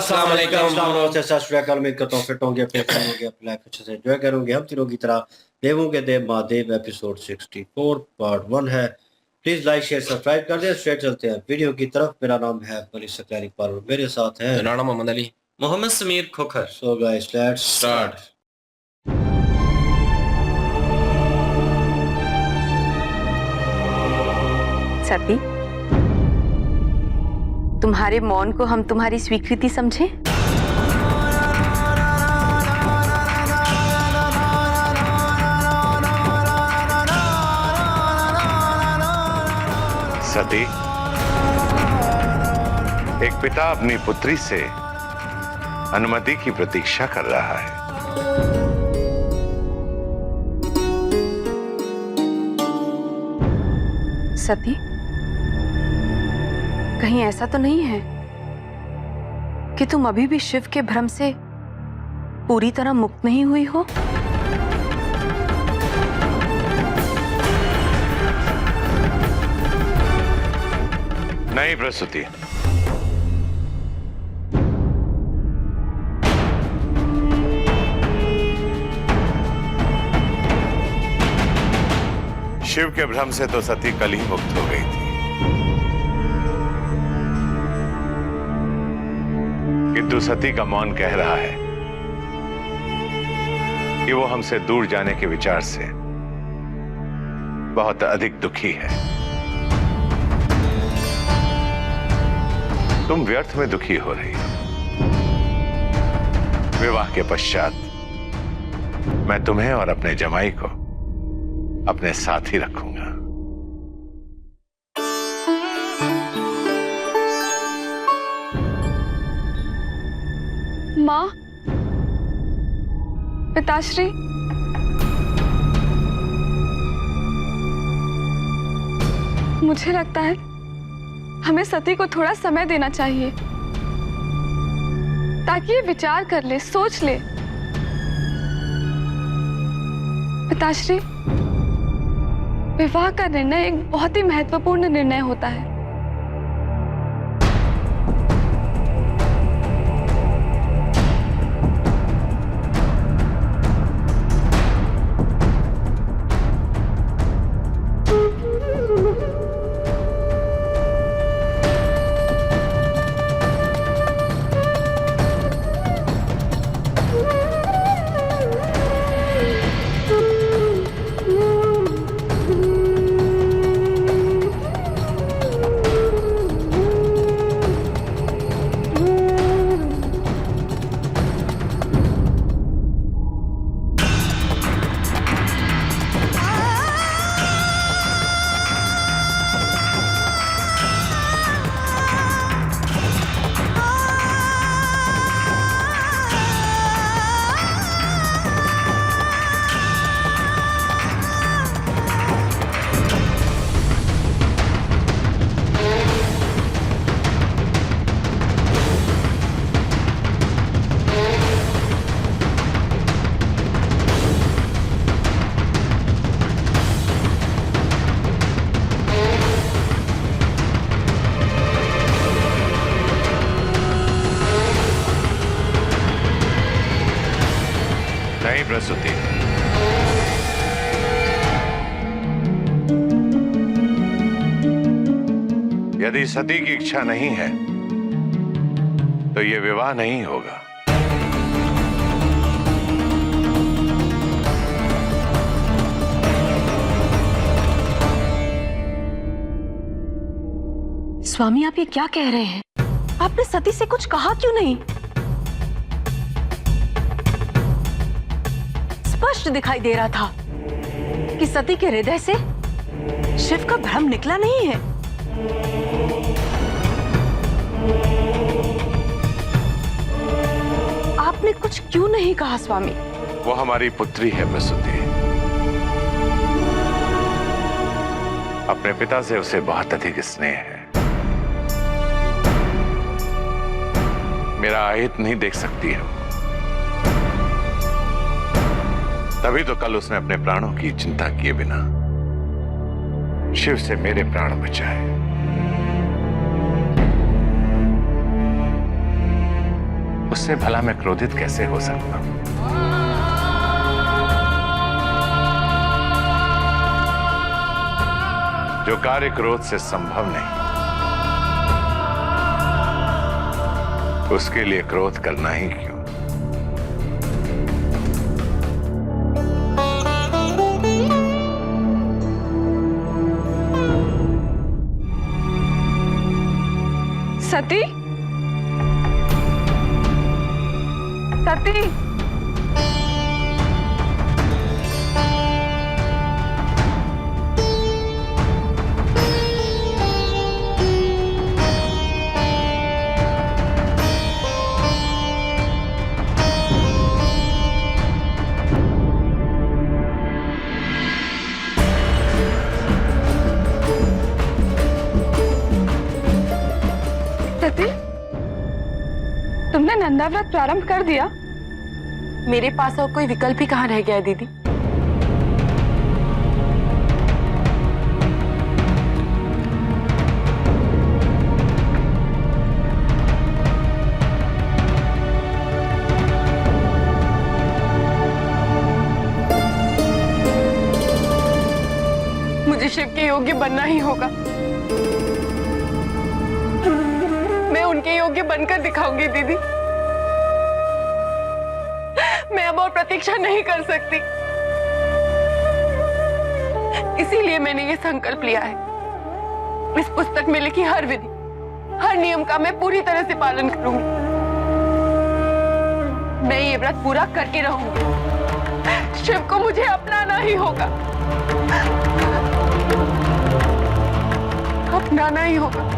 अस्सलाम वालेकुम। उम्मीद करता हूँ फिट होंगे, अपने होंगे, अपनी लाइफ अच्छे से एंजॉय करोगे। हम तीनों की तरह देवों के देव महादेव एपिसोड 64 पार्ट 1 है। प्लीज लाइक शेयर सब्सक्राइब कर दें। स्ट्रेट चलते हैं वीडियो की तरफ। मेरा नाम है मलिक सकलानी पाल और मेरे साथ है Rana Mohammad Ali, Mohammad Sameer Khokhar. So guys let's start. Sati, तुम्हारे मौन को हम तुम्हारी स्वीकृति समझें? सती, एक पिता अपनी पुत्री से अनुमति की प्रतीक्षा कर रहा है। सती, कहीं ऐसा तो नहीं है कि तुम अभी भी शिव के भ्रम से पूरी तरह मुक्त नहीं हुई हो? नहीं प्रसूति, शिव के भ्रम से तो सती कल ही मुक्त हो गई थी, किंतु सती का मौन कह रहा है कि वो हमसे दूर जाने के विचार से बहुत अधिक दुखी है। तुम व्यर्थ में दुखी हो रही हो। विवाह के पश्चात मैं तुम्हें और अपने जमाई को अपने साथ ही रखूंगा। माँ, पिताश्री, मुझे लगता है हमें सती को थोड़ा समय देना चाहिए ताकि ये विचार कर ले, सोच ले। पिताश्री, विवाह का निर्णय एक बहुत ही महत्वपूर्ण निर्णय होता है। नहीं प्रसूति, यदि सती की इच्छा नहीं है तो यह विवाह नहीं होगा। स्वामी, आप ये क्या कह रहे हैं? आपने सती से कुछ कहा क्यों नहीं? स्पष्ट दिखाई दे रहा था कि सती के हृदय से शिव का भ्रम निकला नहीं है। आपने कुछ क्यों नहीं कहा स्वामी? वो हमारी पुत्री है प्रसूति। अपने पिता से उसे बहुत अधिक स्नेह है। मेरा आहित नहीं देख सकती है, तभी तो कल उसने अपने प्राणों की चिंता किए बिना शिव से मेरे प्राण बचाए। उससे भला मैं क्रोधित कैसे हो सकता हूं? जो कार्य क्रोध से संभव नहीं, उसके लिए क्रोध करना ही क्यों? सती, सती, सती, तुमने नंदा व्रत प्रारंभ कर दिया? मेरे पास और कोई विकल्प ही कहाँ रह गया है दीदी। मुझे शिव के योग्य बनना ही होगा। मैं उनके योग्य बनकर दिखाऊंगी दीदी। मैं अब और प्रतीक्षा नहीं कर सकती। इसीलिए मैंने ये संकल्प लिया है, इस पुस्तक में लिखी हर विधि, हर नियम का मैं पूरी तरह से पालन करूंगी। मैं ये व्रत पूरा करके रहूंगी। शिव को मुझे अपनाना ही होगा, अपनाना ही होगा।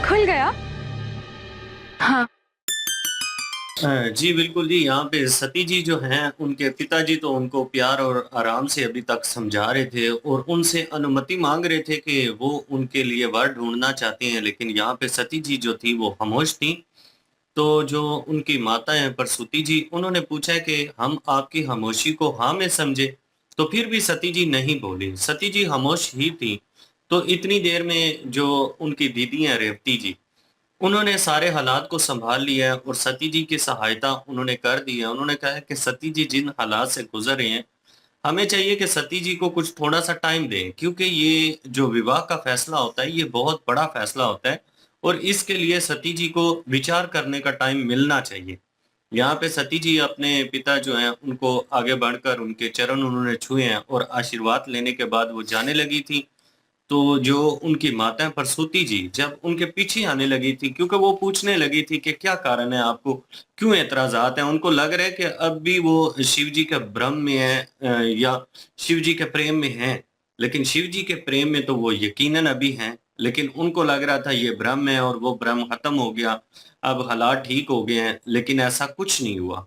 खुल गया? हाँ। जी बिल्कुल जी। यहाँ पे सती जी जो हैं, उनके पिताजी तो उनको प्यार और आराम से अभी तक समझा रहे थे और उनसे अनुमति मांग रहे थे कि वो उनके लिए वर ढूंढना चाहते हैं, लेकिन यहाँ पे सती जी जो थी वो खामोश थी। तो जो उनकी माता हैं प्रसूति जी, उन्होंने पूछा कि हम आपकी खामोशी को हाँ में समझे, तो फिर भी सती जी नहीं बोली। सती जी खामोश ही थी। तो इतनी देर में जो उनकी दीदी हैं रेवती जी, उन्होंने सारे हालात को संभाल लिया है और सती जी की सहायता उन्होंने कर दी है। उन्होंने कहा है कि सती जी जिन हालात से गुजर रहे हैं, हमें चाहिए कि सती जी को कुछ थोड़ा सा टाइम दें, क्योंकि ये जो विवाह का फैसला होता है ये बहुत बड़ा फैसला होता है और इसके लिए सती जी को विचार करने का टाइम मिलना चाहिए। यहाँ पे सती जी अपने पिता जो हैं उनको आगे बढ़कर उनके चरण उन्होंने छुए हैं और आशीर्वाद लेने के बाद वो जाने लगी थी। तो जो उनकी माता प्रसूति जी जब उनके पीछे आने लगी थी, क्योंकि वो पूछने लगी थी कि क्या कारण है आपको, क्यों एतराजात हैं। उनको लग रहा है कि अब भी वो शिव जी के भ्रम में है या शिव जी के प्रेम में हैं, लेकिन शिव जी के प्रेम में तो वो यकीनन अभी हैं, लेकिन उनको लग रहा था ये भ्रम है और वो भ्रम खत्म हो गया, अब हालात ठीक हो गए हैं, लेकिन ऐसा कुछ नहीं हुआ।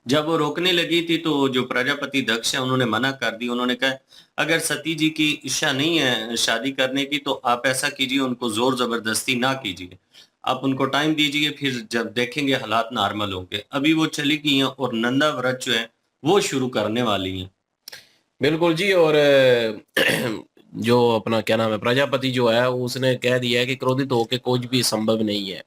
जब वो रोकने लगी थी तो जो प्रजापति दक्ष है उन्होंने मना कर दी। उन्होंने कहा अगर सती जी की इच्छा नहीं है शादी करने की तो आप ऐसा कीजिए, उनको जोर जबरदस्ती ना कीजिए, आप उनको टाइम दीजिए, फिर जब देखेंगे हालात नॉर्मल होंगे। अभी वो चली गई हैं और नंदा व्रत जो है वो शुरू करने वाली हैं। बिल्कुल जी। और जो अपना क्या नाम है प्रजापति जो है उसने कह दिया है कि क्रोधित होकर कुछ भी संभव नहीं है,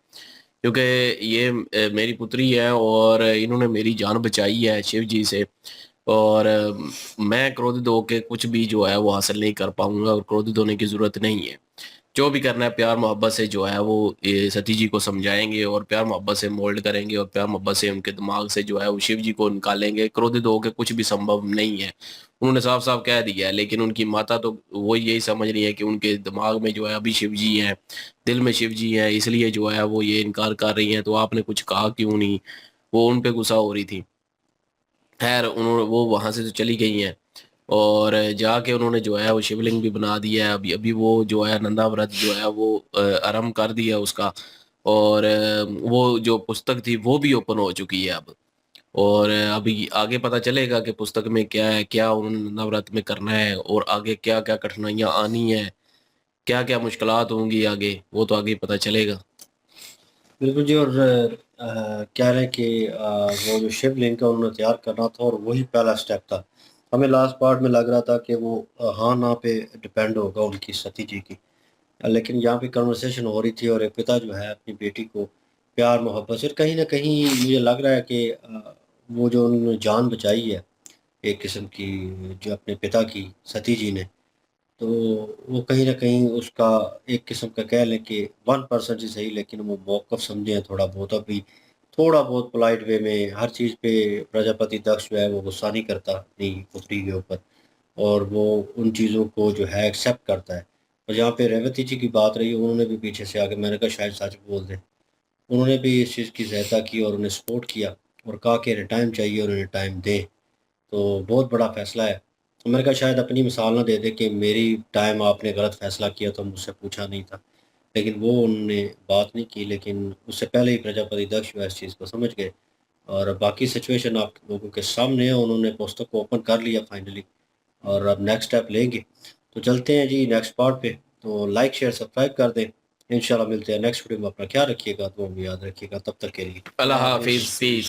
क्योंकि ये मेरी पुत्री है और इन्होंने मेरी जान बचाई है शिव जी से। और मैं क्रोधित होकर कुछ भी जो है वो हासिल नहीं कर पाऊंगा और क्रोधित होने की जरूरत नहीं है। जो भी करना है प्यार मोहब्बत से जो है वो ये सती जी को समझाएंगे और प्यार मोहब्बत से मोल्ड करेंगे और प्यार मोहब्बत से उनके दिमाग से जो है वो शिव जी को निकालेंगे। क्रोधित होकर कुछ भी संभव नहीं है, उन्होंने साफ साफ कह दिया है। लेकिन उनकी माता तो वो यही समझ रही है कि उनके दिमाग में जो है अभी शिव जी हैं, दिल में शिव जी हैं, इसलिए जो है वो ये इनकार कर रही हैं। तो आपने कुछ कहा क्यों नहीं, वो उन पे गुस्सा हो रही थी। खैर उन्होंने वो वहां से तो चली गई हैं। और जाके उन्होंने जो है वो शिवलिंग भी बना दिया है। अभी अभी वो जो है नंदा व्रत जो है वो आरंभ कर दिया उसका। और वो जो पुस्तक थी वो भी ओपन हो चुकी है अब। और अभी आगे पता चलेगा कि पुस्तक में क्या है, क्या उन्होंने नंदा व्रत में करना है, और आगे क्या क्या कठिनाइयाँ आनी है, क्या क्या मुश्किलात होंगी आगे, वो तो आगे पता चलेगा। बिल्कुल जी। और कह रहे हैं कि वो जो शिवलिंग का उन्होंने तैयार करना था और वही पहला स्टेप था। हमें लास्ट पार्ट में लग रहा था कि वो हाँ ना पे डिपेंड होगा उनकी सती जी की। लेकिन यहाँ पे कन्वर्सेशन हो रही थी और एक पिता जो है अपनी बेटी को प्यार मोहब्बत से, कहीं ना कहीं मुझे लग रहा है कि वो जो उन्होंने जान बचाई है एक किस्म की, जो अपने पिता की, सती जी ने, तो वो कहीं न कहीं उसका एक किस्म का कह लें कि 1% ही सही, लेकिन वो मौक़िफ़ समझे हैं थोड़ा बहुत अभी, थोड़ा बहुत पोलाइट वे में हर चीज़ पे प्रजापति दक्ष जो है वो गुस्सा नहीं करता अपनी पुत्री के ऊपर, और वो उन चीज़ों को जो है एक्सेप्ट करता है। और जहाँ पे रेवती जी की बात रही, उन्होंने भी पीछे से आके, मैंने कहा शायद सच बोल दें। उन्होंने भी इस चीज़ की सहायता की और उन्हें सपोर्ट किया और कहा कि इन्हें टाइम चाहिए और इन्हें टाइम दें। तो बहुत बड़ा फ़ैसला है। तो मैंने कहा शायद अपनी मिसाल ना दे दे कि मेरी टाइम आपने गलत फ़ैसला किया तो मुझसे पूछा नहीं था। लेकिन वो उन्होंने बात नहीं की, लेकिन उससे पहले ही प्रजापति दक्ष जो है इस चीज़ को समझ गए। और बाकी सिचुएशन आप लोगों के सामने है, उन्होंने पुस्तक को ओपन कर लिया फाइनली और अब नेक्स्ट स्टेप लेंगे। तो चलते हैं जी नेक्स्ट पार्ट पे। तो लाइक, शेयर, सब्सक्राइब कर दें। इंशाल्लाह मिलते हैं नेक्स्ट वीडियो में। अपना ख्याल रखिएगा, दुआ में याद रखिएगा। तब तक के लिए अल्लाह अल्लाह हाफिज़, हाफ़िज़। पीस।